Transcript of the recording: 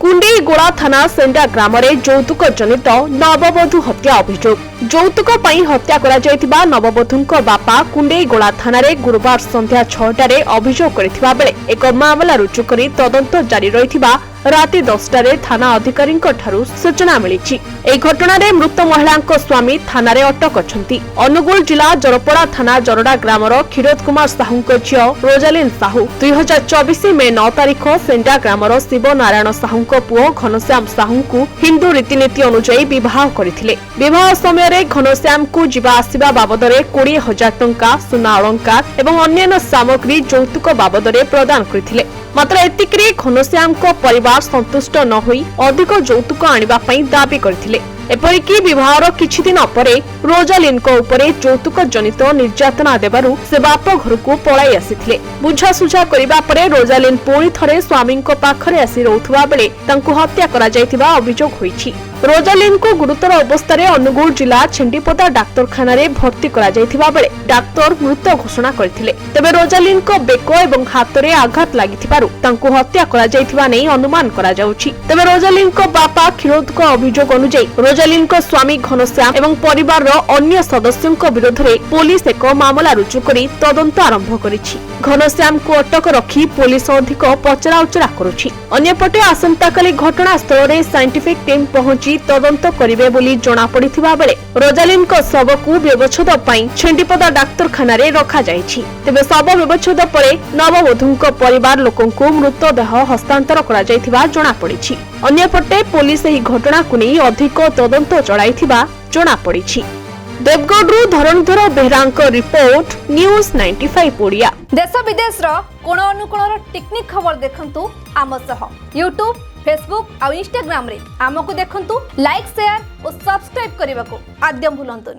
कुंडेईगोड़ा थाना सेंडा ग्राम यौतुक जनित नववधू हत्या अभियोग यौतुक हत्या करा नववधूंक बापा कुंडेईगोड़ा थाना गुरुवार संध्या 6टारे अभियोग करथिबा बेले एक मामला रुजु करी तदंत जारी रहिथिबा राति 10टारे थाना अधिकारी सूचना मिली। घटना मृत महिला स्वामी थाना अटक अछंती। अनुगुल जिला जरपड़ा थाना जरडा ग्रामर क्षीरोद कुमार साहू झील रोजालिन साहू 2024 मे 9 तारिख सेंडा ग्रामर शिव नारायण साहू पुओ घनश्याम साहू को हिंदू रीतिनीति अनुଯାयी विवाह करथिले। विवाह समय घनश्याम को जीवा आसिबा बाबदरे 20,000 टंका सुना अलंकार एवं अन्य सामग्री यौतुक बाबदरे प्रदान करथिले। मात्र एतिकरे घनश्याम को परिवार संतुष्ट न होई अधिक यौतुक आनिबा पई दाबी करथिले। एपरिकी विवाहर किछि दिन परे रोजालिन को उपरे यौतुक जनित निर्यातना देबारु से बाप घर को पळाई आसिथिले। बुझासुझा करिबा परे रोजालिन पुणी थरे स्वामी को पाखरे आसी रहउथबा बेले तांकु हत्या करा जायथिबा अभियोग होईछि। रोजालिन को गुरुतर अवस्था अनुगुल जिला छेंडीपदा डाक्तरखाना भर्ती करा जायथिबा बेले डाक्तर मृत घोषणा करथिले। तेबे रोजालिन को बेक एवं हाथ में आघात लागिथिबारु तांकु हत्या करा जायथिबा नै अनुमान करा जाउछि। तेबे रोजालिन को बापा क्षीरोद को अभियोग अनुଯାयी रोजालिन को स्वामी घनश्याम एवं परिवार अन्य सदस्यों विरोध में पुलिस एक मामला रुजु करी तदंत आरंभ करिछि। घनश्याम को अटक रखी पुलिस अधिक पचरा उचरा करुछि। अन्यपटे आसंताकाली घटनास्थल में साइंटिफिक टीम पहुंची तदंत करिवे बोली जणा पड़िथिबा बेले रोजालिन को शव को व्यवच्छेद पई छेंडीपदा डाक्तरखाना रे रखा जायछि। तेबे शव व्यवच्छेद परे नववधूंक परिवार लोकंकु मृतदेह हस्तांतर करा जायथिबा जणा पड़िछि। अन्यपटे पुलिस एही घटना को नै अधिक तदंत चलाइथिबा जणा पड़िछि। देवगढ़ धरणधर बेहरांक रिपोर्ट न्यूज 95 ओडिया। देश विदेश कोण अनुकोण टेक्निक खबर देखंतु आम सह यूट्यूब फेसबुक और इंस्टाग्राम रे आमको देखंतु लाइक शेयर और सब्सक्राइब करने को आद्यम भूलंतुनि।